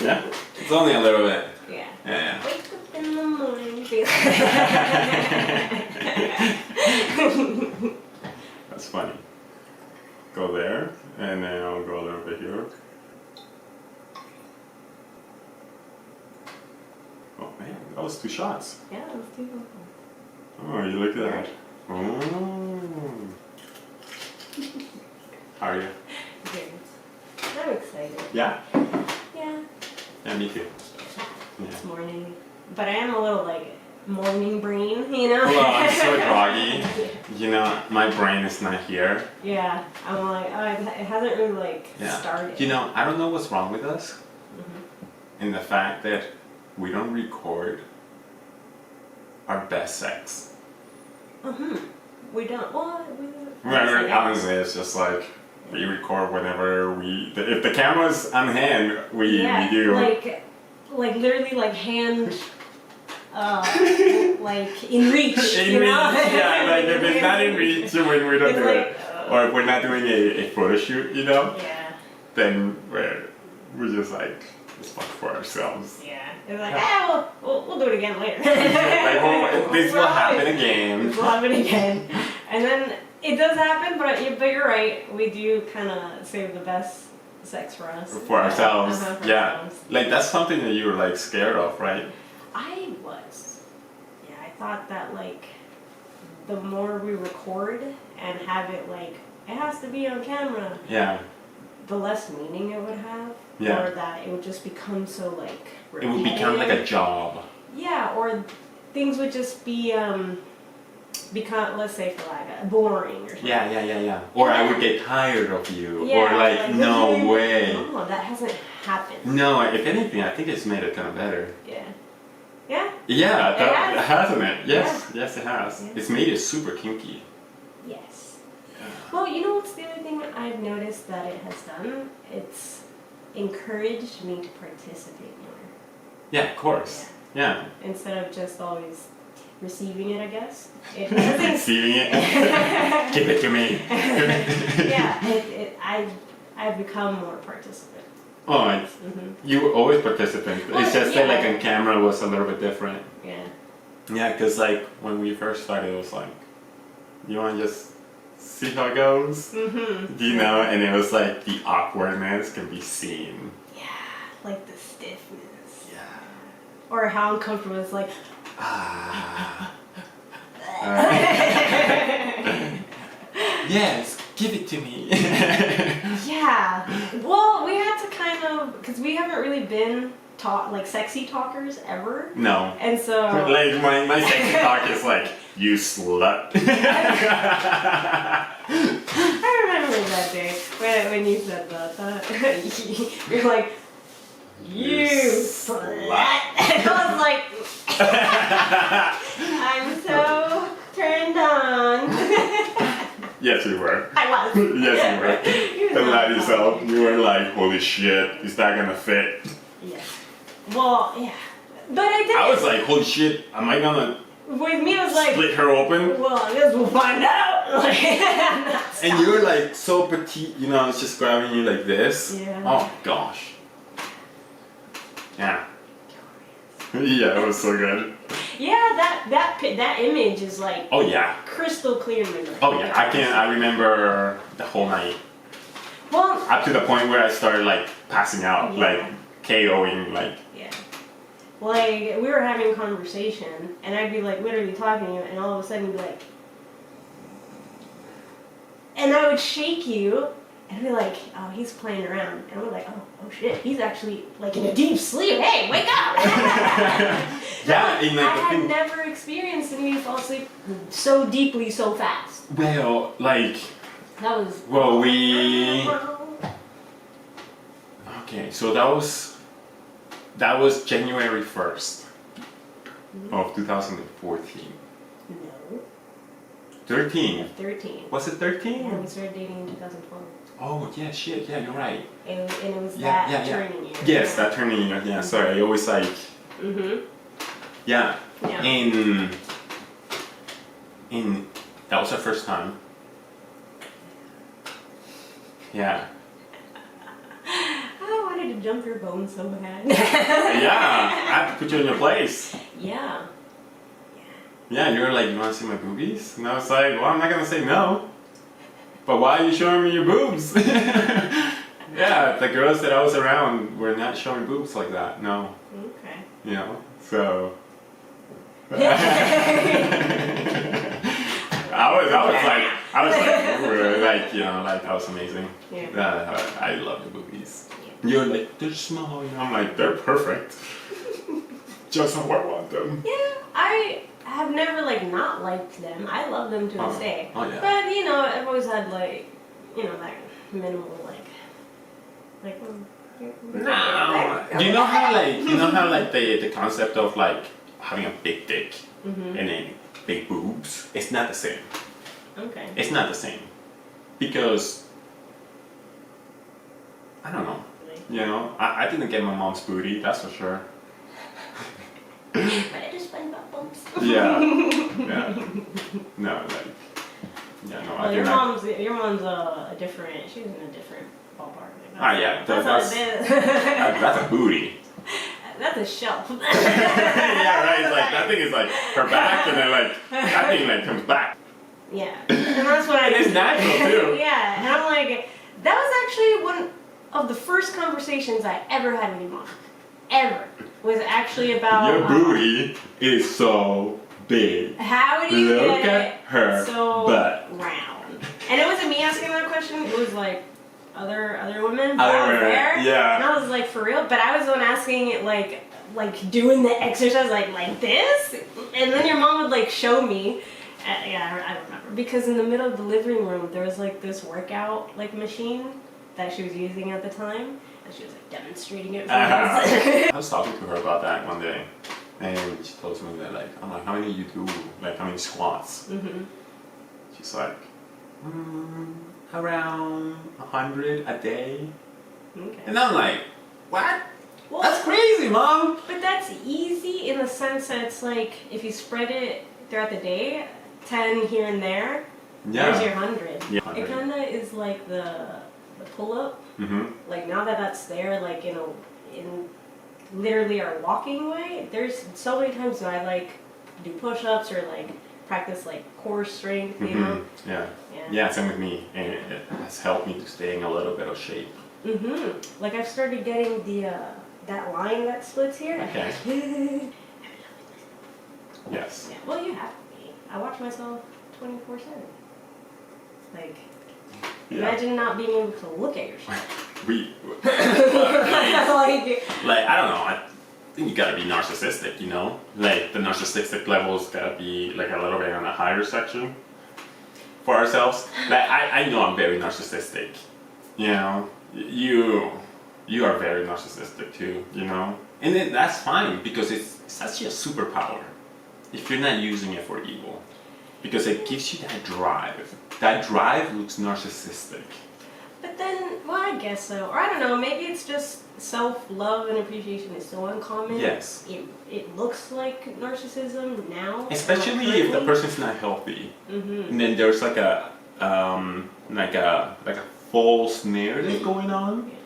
Yeah? It's only a little bit. Yeah. Yeah. Wake up in the morning. That's funny. Go there, and then I'll go a little bit here. Oh man, that was 2 shots. Yeah, let's do it. Oh, you look at that. Oh. How are you? Good. I'm excited. Yeah? Yeah. Yeah, me too. It's morning. But I am a little like morning brain, you know? Well, I'm so groggy. You know, my brain is not here. Yeah. I'm like, oh, it hasn't really like started. You know, I don't know what's wrong with us. Mm-hmm. In the fact that we don't record our best sex. We don't. Well, we don't. Honestly, it's just like we record whenever if the camera's on hand, we do. Like literally like hand, like in reach, you know? Yeah, like if it's not in reach when we don't do it. Or if we're not doing a photo shoot, you know? Yeah. Then we're just like, it's fun for ourselves. Yeah. It's like, we'll do it again later. This will happen again. This will happen again. And then it does happen, but you're right. We do kind of save the best sex for us. For ourselves. For ourselves. Like that's something that you were like scared of, right? I was. Yeah, I thought that like the more we record and have it like, it has to be on camera. Yeah. The less meaning it would have. Yeah. Or that it would just become so like repetitive. It would become like a job. Yeah, or things would just be become, let's say for like boring or something. Yeah. Or I would get tired of you. Yeah, or like no way. No, that hasn't happened. No, if anything, I think it's made it kind of better. Yeah. Yeah? Yeah, hasn't it? Yes, Yeah. Yes it has. Yeah. It's made it super kinky. Yes. Well, you know what's the other thing I've noticed that it has done? It's encouraged me to participate more. Yeah, of course. Yeah. Instead of just always receiving it, I guess. It doesn't. Receiving it? Give it to me. Yeah, I've become more participant. Oh, you were always participant. Well, it's just that like on camera was a little bit different. Yeah. Yeah, because like when we first started, it was like, you want to just see how it goes? You know, and it was like the awkwardness can be seen. Yeah, like the stiffness. Yeah. Or how uncomfortable it's like. Yes, give it to me. Yeah. Well, we had to kind of, because we haven't really been like sexy talkers ever. No. And so. Like my sexy talk is like, you slut. I remember that day when you said that. You're like, you slut. And I was like, I'm so turned on. Yes, you were. I was. Yes, you were. Don't lie to yourself. You were like, holy shit, it's not gonna fit. Yeah. Well, yeah. But I did. I was like, holy shit, am I gonna with me, I was like, split her open? well, I guess we'll find out. And you were like so petite, you know, I was just grabbing you like this. Yeah. Oh gosh. Yeah. Yeah, it was so good. Yeah, that image is like. Oh yeah. Crystal clear memory. Oh yeah, I remember the whole night. Well. Up to the point where I started like passing out, like KOing, like. Yeah. Like we were having a conversation, and I'd be like literally talking to you, and all of a sudden you'd be like, and I would shake you, and be like, oh, he's playing around, and we're like, oh shit, he's actually like in a deep sleep. Hey, wake up! Yeah, in like I had never experienced seeing you fall asleep so deeply, so fast. Well, like. That was. Well, we. Okay, so that was January 1st of 2014. No. 13. 13. Was it 13? Yeah, we started dating in 2012. Oh yeah, shit, yeah, you're right. And it was that turning year. Yes, that turning year. Yeah, sorry, I always like. Yeah. Yeah. In that was our first time. Yeah. I wanted to to jump your bones so bad. Yeah, I have to put you in your place. Yeah. Yeah, you were like, you want to see my boobies? And I was like, well, I'm not going to say no. But why are you showing me your boobs? Yeah, the girls that I was around were not showing boobs like that. No. Okay. You know, so. I was like, you know, like that was amazing. Yeah. I love the boobies. Yeah. You're like, they're small. You know, I'm like, they're perfect. Just how I want them. Yeah, I have never like not liked them. I love them to this day. Oh yeah. But you know, I've always had like, you know, that minimal like. No. You know how like the concept of like having a big dick and then big boobs? It's not the same. Okay. It's not the same because I don't know. You know, I didn't get my mom's booty. That's for sure. But I just find about bumps. Yeah. Yeah. No, like. Yeah, no. Well, your mom's a different. She's in a different ballpark. Yeah, that's a booty. That's a shelf. Yeah, right. It's like that thing is like her back, and then like that thing like comes back. Yeah, and that's what It is natural too. Yeah, and I'm like, that was actually one of the first conversations I ever had with your mom. Ever was actually about your booty is so big. How do you look get at her so butt round? And it wasn't me asking that question. It was like other women there. Yeah. And I was like, for real? But I was the one asking it like doing the exercise like this. And then your mom would like show me. Yeah, I remember because in the middle of the living room there was like this workout like machine that she was using at the time. And she was like demonstrating it for us. I was talking to her about that one day, and she told me that like, I'm like, how many you do? Like, how many squats? Mm-hmm. She's like, around 100 a day. Okay. And I'm like, what? Well, that's crazy, Mom. But that's easy in the sense that it's like if you spread it throughout the day, 10 here and there. Yeah. There's your 100. Yeah, 100. It kind of is like the pull-up. Mm-hmm. Like now that that's there, like in literally our walking way, there's so many times that I like do push-ups or like practice like core strength, you know? Yeah, same with me, and it has helped me to stay in a little bit of shape. Like I've started getting the that line that splits here. Okay. Yes. Yeah. Well, you have to be. I watch myself 24/7. Like, imagine not being able to look at yourself. Like, I don't know. I think you gotta be narcissistic, you know? Like, the narcissistic level's gotta be like a little bit on the higher section for ourselves. Like, I know I'm very narcissistic. You know? You are very narcissistic too, you know? And then that's fine because it's actually a superpower if you're not using it for evil. Because it gives you that drive. That drive looks narcissistic. But then, well, I guess so. Or I don't know, maybe it's just self-love and appreciation is so uncommon. Yes. It looks like narcissism now. Especially if the person's not healthy. Mm-hmm. And then there's like a false narrative going on. Yeah.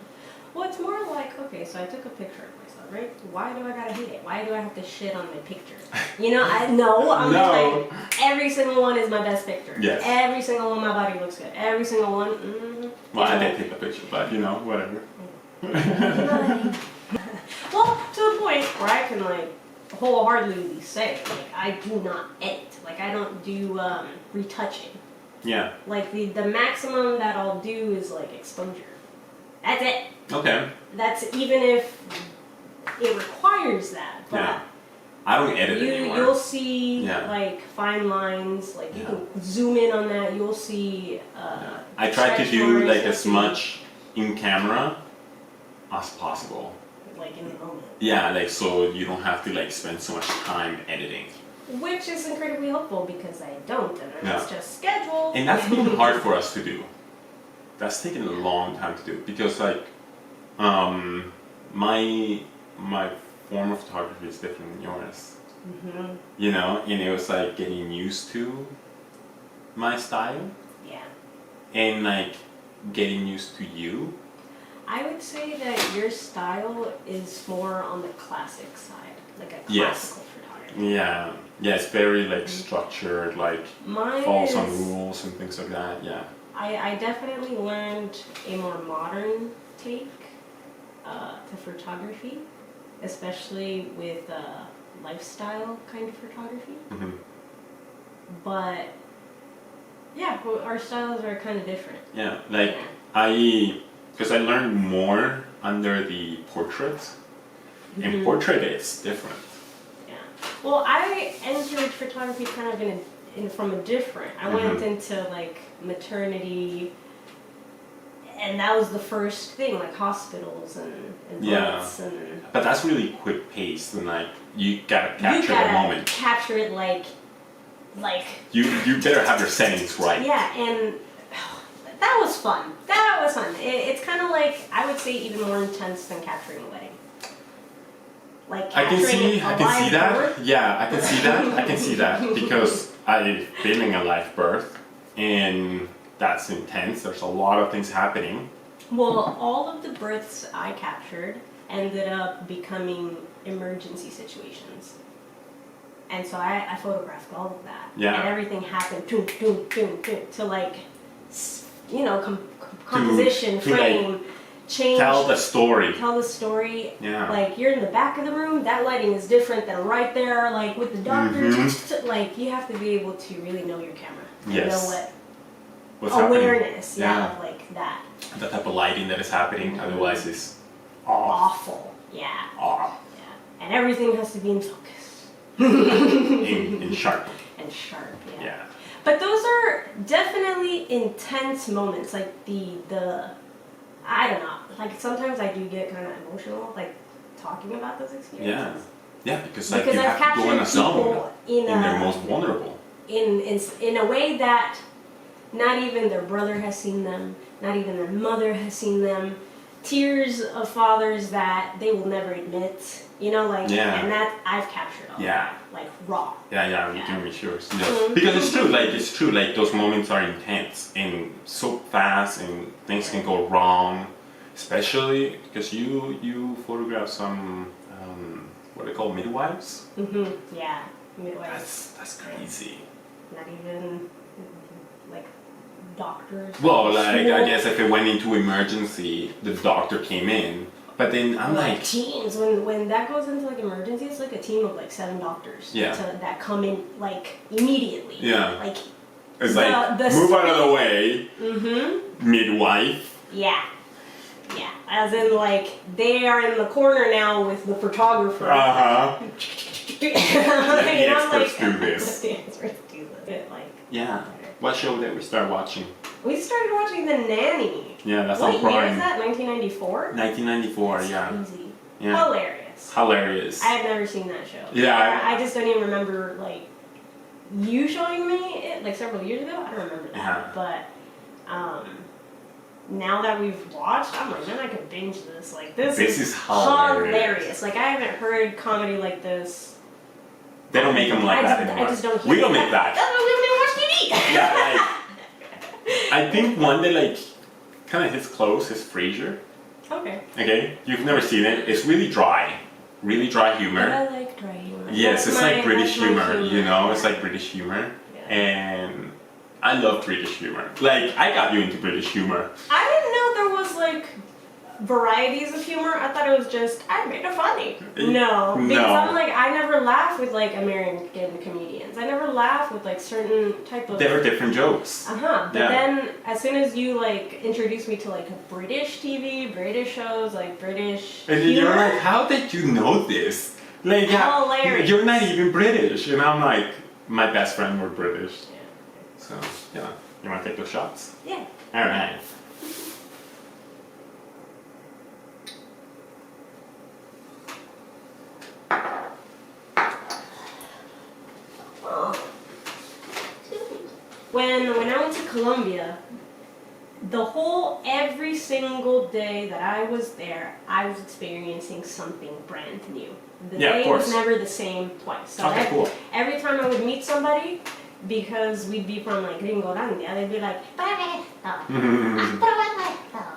Well, it's more like, okay, so I took a picture of myself, right? Why do I gotta hate it? Why do I have to shit on my picture? You know, I'm like, every single one is my best picture. Yes. Every single one, my body looks good. Every single one, Well, I didn't take the picture, but you know, whatever. Well, to the point where I can like wholeheartedly say, like, I do not edit. Like, I don't do retouching. Yeah. Like the maximum that I'll do is like exposure. That's it. Okay. That's even if it requires that. But yeah. I don't edit anymore. You'll see like fine lines. Like you can zoom in on that. You'll see. I try to do like as much in camera as possible. Like in the moment. Yeah, like so you don't have to like spend so much time editing. Which is incredibly helpful because I don't, and it's just scheduled. And that's been hard for us to do. That's taken a long time to do because like my form of photography is different than yours. Mm-hmm. You know, and it was like getting used to my style. Yeah. And like getting used to you. I would say that your style is more on the classic side, like a classical photography. Yeah. Yeah, it's very like structured, like Mine follows on is- rules and things like that. Yeah. I definitely learned a more modern take to photography, especially with lifestyle kind of photography. Mm-hmm. But yeah, well, our styles are kind of different. Yeah, like because I learned more under the portrait, and portrait is different. Yeah. Well, I entered photography kind of in from a different. I went into like maternity, and that was the first thing, like hospitals and births and. But that's really quick paced, and like you gotta capture the moment. Capture it like. You better have your settings right. Yeah, and that was fun. That was fun. It's kind of like, I would say, even more intense than capturing a wedding. Like I can see that. birth. Yeah, I can see that. I can see that because I've been in a live birth, and that's intense. There's a lot of things happening. Well, all of the births I captured ended up becoming emergency situations. And so I photographed all of that. Yeah. And everything happened to like, composition, frame, like, change. Tell the story. Tell the story. Yeah. Like, you're in the back of the room, that lighting is different than right there, like with the doctor. Like, you have to be able to really know your camera. And know What's awareness, happening. of like that. The type of lighting that is happening, otherwise it's off. Awful. Yeah. Off. Yeah. And everything has to be in focus. in sharp. And sharp, Yeah. But those are definitely intense moments. Like the I don't know. Like sometimes I do get kind of emotional, like talking about those experiences. Yeah, because like Because you I've have to go in a captured zone people in their most vulnerable. in a way that not even their brother has seen them, not even their mother has seen them. Tears of fathers that they will never admit, and that I've captured all that, like raw. Yeah, you can be sure. Because it's true, like those moments are intense and so fast and things can go wrong, especially because you photograph some, what they call midwives? Yeah, midwives. That's crazy. Not even, like, doctors. Well, like, I guess if it went into emergency, the doctor came in. But then I'm like teams, when that goes into like emergency, it's like a team of like 7 doctors that come in like immediately. Yeah. Like it's like move out of the way. Midwife. Yeah. Yeah. As in like they are in the corner now with the photographer. Let the experts do this. The experts do this. Yeah. What show did we start watching? We started watching The Nanny. Yeah, that's on Prime. What year is that? 1994? 1994, That's crazy. Yeah. Hilarious. I have never seen that show. Yeah. I just don't even remember, like, you showing me it, like, several years ago. I don't remember that. Yeah. But, now that we've watched, I'm like, man, I could binge this. Like, this is hilarious. Like, I haven't heard comedy like this. They don't make them like that anymore. I just don't hear We don't make that. That's why we don't watch TV. Yeah, like, I think one that like kind of hits close is Frasier. Okay, you've never seen it. It's really dry humor. I like dry humor. Yes, it's like British humor. humor. It's like British humor, and I love British humor. Like I got you into British humor. I didn't know there was like varieties of humor. I thought it was just I made it funny. No, because I'm like I never laugh with like American comedians. I never laugh with like certain type of. There are different jokes. But then as soon as you like introduce me to like British TV, British shows, like British. And humor, you're like, how did you know this? Like, hilarious. You're not even British, and I'm like, my best friend were British. Yeah. So you want to take those shots? Yeah. All right. When I went to Colombia, every single day that I was there, I was experiencing something brand new. The day was never the same twice. So every time I would meet somebody, because we'd be from like Gringolandia, they'd be like,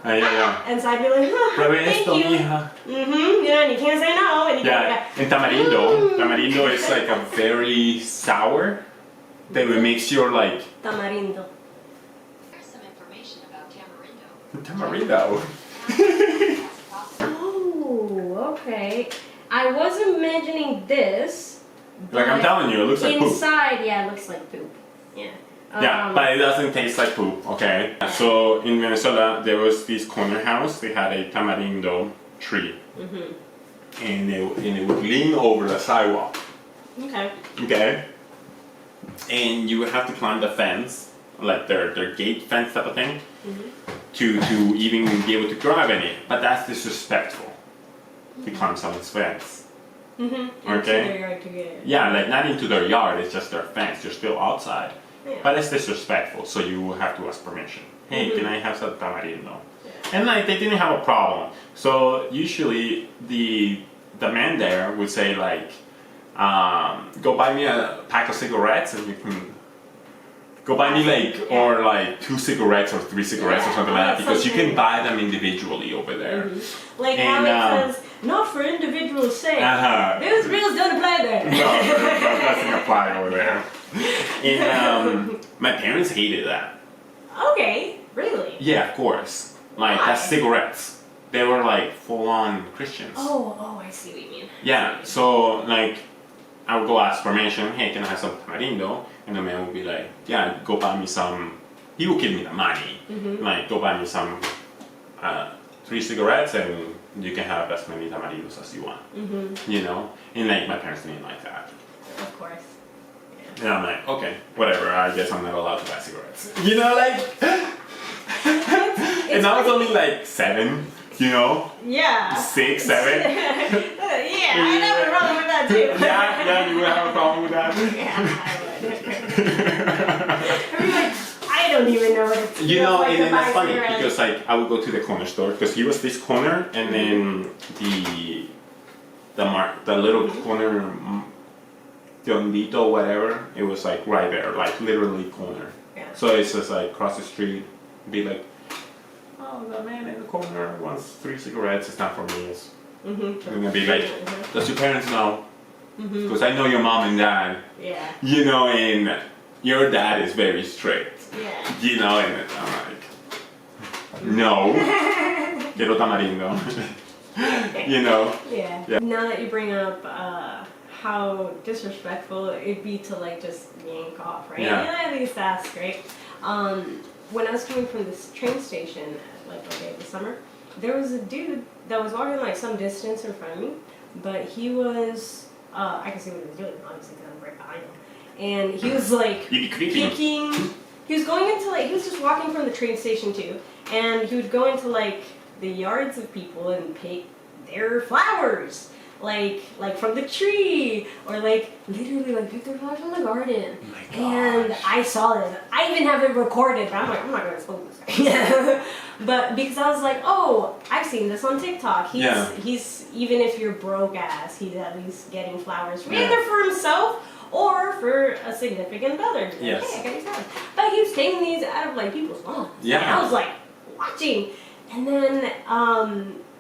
And so I'd be like, Pruebe thank esto, you. mija. And you can't say no. And you And tamarindo is like a very sour that would makes your like... Tamarindo. Here's some information about tamarindo. Tamarindo. Oh, okay. I was imagining this. Like I'm telling you, it looks like poop. Inside, it looks like poop. Yeah. But it doesn't taste like poop, okay? So in Venezuela, there was this corner house. They had a tamarindo tree. And it would lean over the sidewalk. Okay? And you would have to climb the fence, like their gate fence type of thing, to even be able to drive in it. But that's disrespectful to climb someone's fence. Okay? Yeah, like not into their yard, it's just their fence. You're still outside. But it's disrespectful, so you have to ask permission. Hey, can I have some tamarindo? And like they didn't have a problem. So usually the man there would say like, go buy me a pack of cigarettes and you can go buy me like or like 2 cigarettes or 3 cigarettes or something like that, because you can buy them individually over there. Like how it says, not for individuals' sake. Those rules don't apply there. No, that doesn't apply over there. And my parents hated that. Okay, really? Yeah, of course. Like Why? that's cigarettes. They were like full-on Christians. Oh, I see what you mean. Yeah, so like I would go ask permission. Hey, can I have some tamarindo? And the man would be like, yeah, go buy me some. He would give me the money. Like go buy me some 3 cigarettes and you can have as many tamarindos as you want. You know, and like my parents didn't like that. Of course. And I'm like, okay, whatever. I guess I'm not allowed to buy cigarettes. You know, like. And I was only like 7. You know? Yeah. 6, 7. Yeah, I have a problem with that too. Yeah, you would have a problem with that. I don't even know what it's. You know, like and then that's funny cigarettes. because like I would go to the corner store because he was this corner, and then the little corner, Tiondito, whatever, it was like right there, like literally corner. So it's just like cross the street, be like, oh, the man in the corner wants 3 cigarettes. It's not for me. It's gonna be like, does your parents know? Because I know your mom and dad. Yeah. You know, and your dad is very strict. Yeah. You know, and I'm like, no, quiero tamarindo. You know. Yeah. Now that you bring up how disrespectful it'd be to like just yank off, right? Yeah. And at least ask, right? When I was coming from this train station, like one day this summer, there was a dude that was walking like some distance in front of me, but he was, I could see what he was doing, obviously, because I'm right behind him. And he was like peeking. He was going into like, he was just walking from the train station too, and he would go into like the yards of people and pick their flowers. Like from the tree, or like literally like pick their flowers from the garden. And I saw this. I even have it recorded, but I'm like, I'm not gonna expose this. But because I was like, oh, I've seen this on TikTok. He's even if you're broke ass, he's at least getting flowers either for himself or for a significant other. Yes. Hey, I got these flowers. But he was taking these out of like people's lawns. Yeah. And I was like watching, and then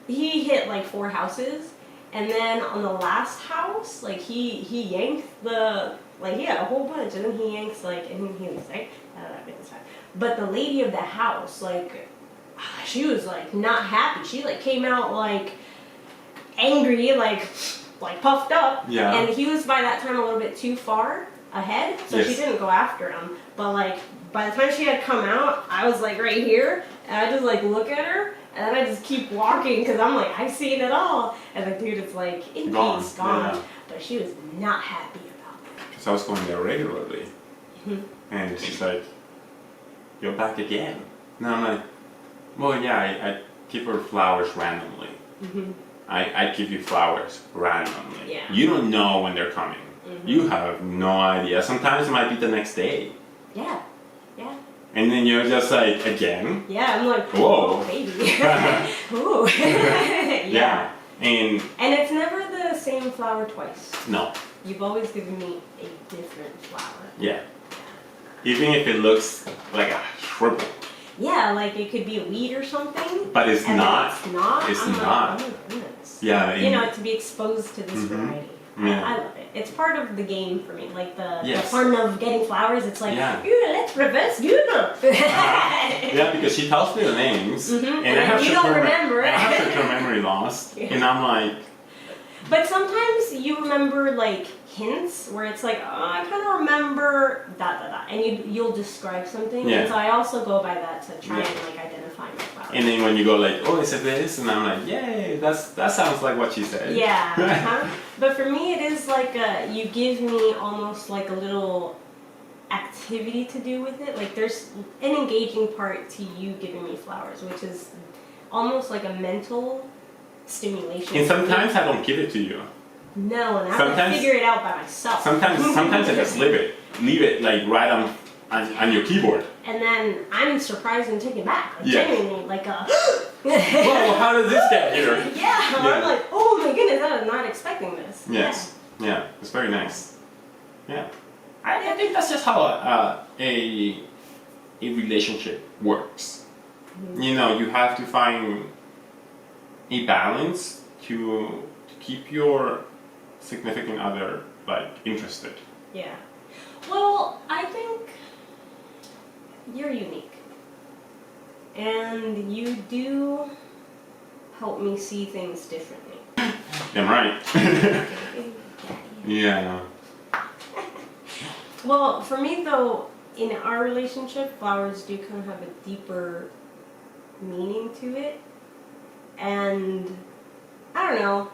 he hit like 4 houses. And then on the last house, like he yanked he had a whole bunch, and then he yanks like, and then he was like, but the lady of the house, like, she was like not happy. She like came out like angry, like puffed up. Yeah. And he was by that time a little bit too far ahead, so she didn't go after him. But like by the time she had come out, I was like right here, and I just like look at her. And then I just keep walking because I'm like, I've seen it all. And the dude is like, in peace, gone. Yeah. But she was not happy about that. Because I was going there regularly. And she's like, you're back again. And I'm like, well, yeah, I give her flowers randomly. I give you flowers randomly. Yeah. You don't know when they're coming. You have no idea. Sometimes it might be the next day. Yeah. And then you're just like, again? Yeah, I'm like, whoa. Baby. Ooh. Yeah. And it's never the same flower twice. No. You've always given me a different flower. Yeah. Even if it looks like a shrivel. Yeah, like it could be a weed or something. But it's and not. It's not. It's I'm not. Like, oh my goodness. Yeah. You know, to be exposed to this variety. Yeah. I love it. It's part of the game for me. Like the Yes. fun of getting flowers. It's like, Yeah. let's reverse Google. Yeah, because she tells me the names, and I have you don't short-term remember it. I have short-term memory loss, and I'm like, But sometimes you remember like hints where it's like, oh, I kind of remember and you'll describe something. Yeah. And so I also go by that to try Yeah. and like identify my flowers. and then when you go like, oh, is it this? And I'm like, yay, that sounds like what she said. Yeah. But for me, it is like you give me almost like a little activity to do with it. Like there's an engaging part to you giving me flowers, which is almost like a mental stimulation. And sometimes I don't give it to you. No, and I have to figure it out by myself. Sometimes I just leave it like right on your keyboard. And then I'm surprised and taken back. Like Yeah. genuinely, like Whoa, how did this get here? Yeah, I'm like, oh my goodness, I was not expecting this. Yes. Yeah, it's very nice. Yeah. I think that's just how a relationship works. You know, you have to find a balance to keep your significant other like interested. Yeah. Well, I think you're unique. And you do help me see things differently. Damn right. Yeah. Well, for me though, in our relationship, flowers do kind of have a deeper meaning to it. And I don't know,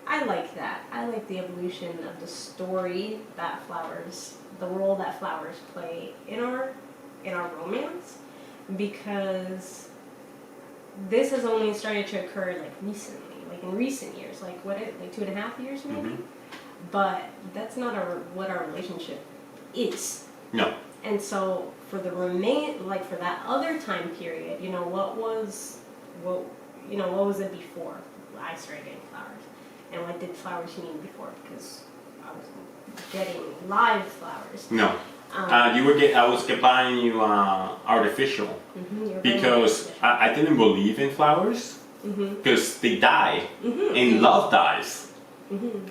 I like that. I like the evolution of the story that flowers, the role that flowers play in our romance, because this has only started to occur like recently, like in recent years, like 2.5 years maybe. But that's not what our relationship is. No. And so for for that other time period, what was it before I started getting flowers? And what did flowers mean before? Because I was getting live flowers. No. I was buying you artificial because I didn't believe in flowers because they die and love dies.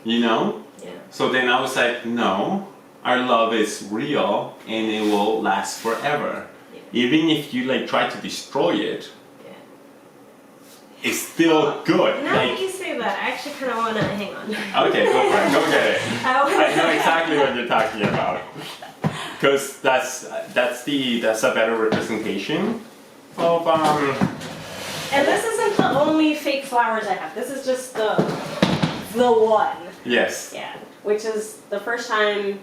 You know? Yeah. So then I was like, no, our love is real and it will last forever. Yeah. Even if you like try to destroy it, Yeah. it's still good. Now Like, that you say that, I actually kind of want to hang on. okay, go for it. Go get it. I know exactly what you're talking about. Because that's a better representation of And this isn't the only fake flowers I have. This is just the one. Yes. Yeah. Which is the first time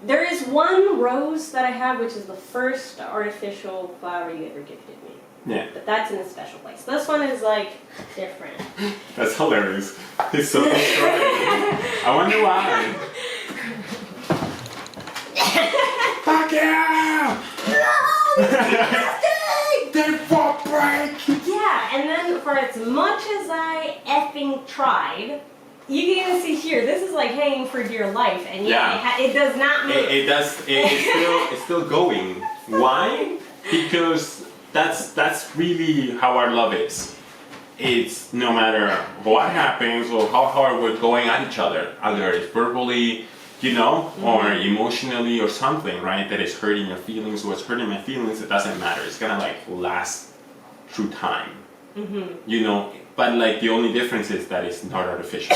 there is one rose that I have, which is the first artificial flower you ever gifted me. Yeah. But that's in a special place. This one is like different. That's hilarious. It's so destroying. I wonder why. Fuck yeah! They won't break! Yeah, and then for as much as I effing tried, you can even see here, this is like hanging for dear life, and it does not move. It's still going. Why? Because that's really how our love is. It's no matter what happens or how hard we're going at each other, either it's verbally, or emotionally or something, right? That is hurting your feelings or it's hurting my feelings, it doesn't matter. It's gonna like last through time. But like the only difference is that it's not artificial.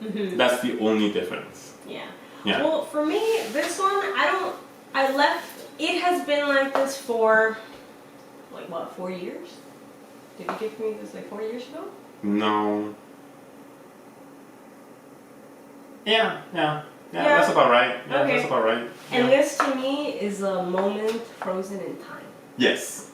That's the only difference. Yeah. Yeah. Well, for me, this one, it has been like this for, 4 years? Did you give me this 4 years ago? No. Yeah, that's about right. Yeah, Okay. that's about right. And this to me is a moment frozen in time. Yes.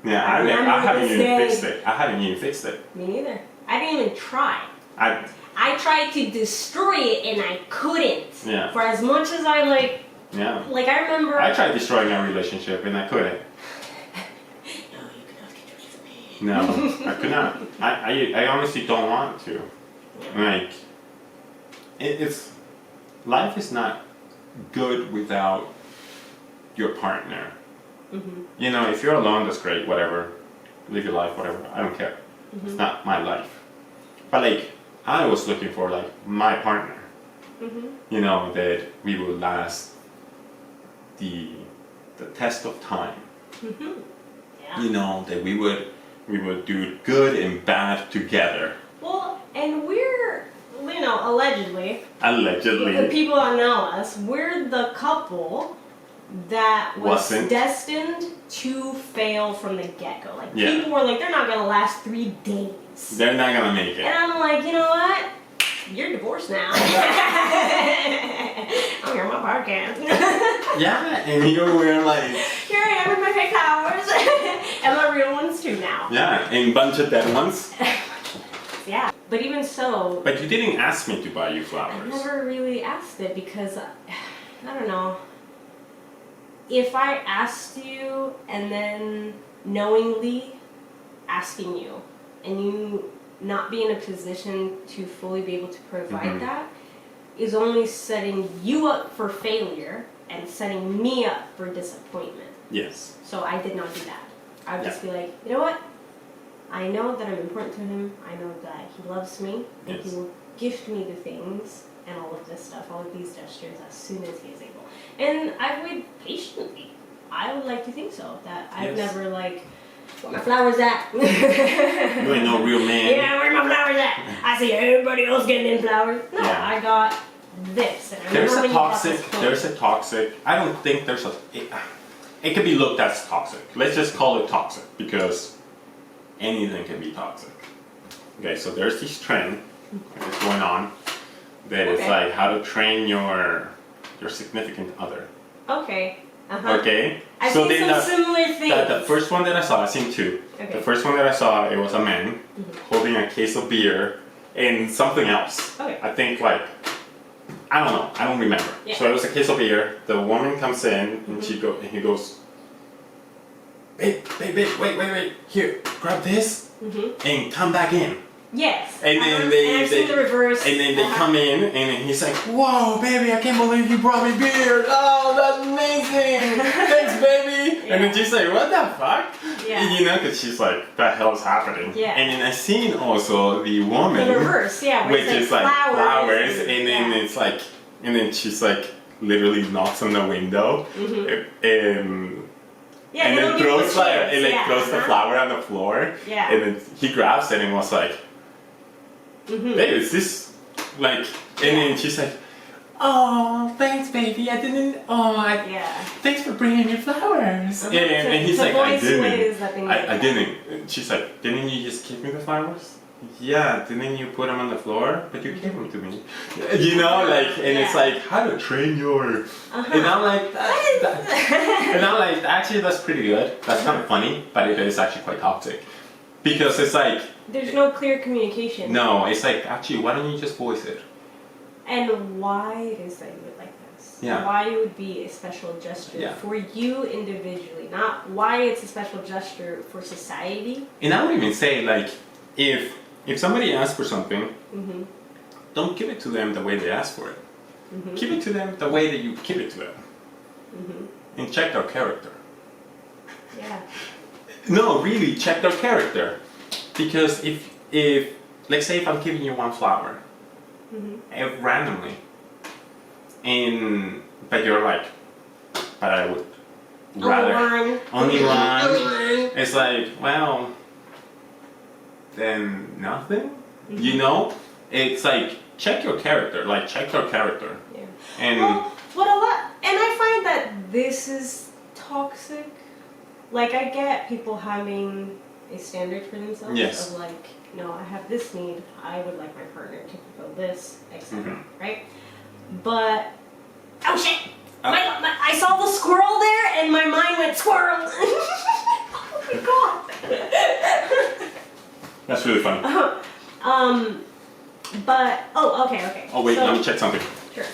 Yeah, I remember haven't this even day. fixed it. I haven't even fixed it. Me neither. I didn't even try. I tried to destroy it and I couldn't. Yeah. For as much as I Yeah. I remember. I tried destroying our relationship and I couldn't. No, you cannot get rid of me. No, I could not. I honestly don't want to. Like, it's life is not good without your partner. You know, if you're alone, that's great, whatever. Live your life, whatever. I don't care. It's not my life. But like, I was looking for like my partner. You know, that we will last the test of time. Yeah. You know, that we would do good and bad together. Well, and we're, you know, allegedly, Allegedly. the people that know us, we're the couple that was destined to fail from the get-go. Like, people were like, they're not gonna last 3 days. They're not gonna make it. And I'm like, you know what? You're divorced now. I'm here on my podcast. Yeah, and you were like... Here I am with my fake flowers. And my real ones too now. Yeah, and bunch of dead ones. Yeah, but even so... But you didn't ask me to buy you flowers. I never really asked it because, I don't know. If I asked you and then knowingly asking you and you not be in a position to fully be able to provide that is only setting you up for failure and setting me up for disappointment. Yes. So I did not do that. I would just be like, you know what? I know that I'm important to him. I know that he loves me and he will gift me the things and all of this stuff, all of these gestures as soon as he is able. And I would patiently. I would like to think so. That I've never like, where my flowers at? You ain't no real man. Yeah, where my flowers at? I see everybody else getting in flowers. No, I got this. And I There's remember a toxic, I don't think there's a, it can be looked as toxic. Let's just call it toxic because anything can be toxic. Okay, so there's this trend that's going on that is like how to train your significant other. Okay. Okay. I've so seen some similar things. The first one that I saw, I've seen two. Okay. The first one that I saw, it was a man holding a case of beer and something else. Okay. I think like, I don't know, I don't remember. Yeah. So it was a case of beer. The woman comes in and he goes, babe, wait, here, grab this and come back in. Yes. And then and I've seen the reverse. And then they come in, and then he's like, "Whoa, baby, I can't believe you brought me beer! Oh, that's amazing! Thanks, baby!" And then she's like, "What the fuck?" Yeah. You know, because she's like, "The hell's happening?" Yeah. And then I seen also the woman, The reverse, yeah, which is like flowers, and then yeah. it's like, and then she's like, literally knocks on the window, Yeah, and then throws throws the flower on the floor, Yeah. and then he grabs it and was like. Hey, is this like? And then she's like, "Oh, thanks, baby. I didn't. Thanks for bringing me flowers." And he's like, "I didn't. I didn't." And she's like, "Didn't you just give me the flowers?" Yeah. Didn't you put them on the floor? But you gave them to me. You know, like, and it's like how to train your. And I'm like, and I'm like, actually, that's pretty good. That's kind of funny, but it is actually quite toxic. Because it's like... There's no clear communication. No, it's like, actually, why don't you just voice it? And why it is that you would like this. Yeah. Why it would be a special gesture for you individually. Not why it's a special gesture for society. And I would even say, like, if somebody asks for something, don't give it to them the way they ask for it. Give it to them the way that you give it to them. And check their character. Yeah. No, really, check their character. Because if let's say if I'm giving you one flower, randomly, but you're like, but I would rather only one. It's like, well, then nothing. You know, it's like check your character. Like check your character. Yeah. And I find that this is toxic. Like, I get people having a standard for themselves of like, no, I have this need, I would like my partner to fulfill this, etc. Right? But, oh shit! I saw the squirrel there and my mind went squirrel! Oh my god! That's really funny. But, okay. Oh wait, so, let me check something. Sure.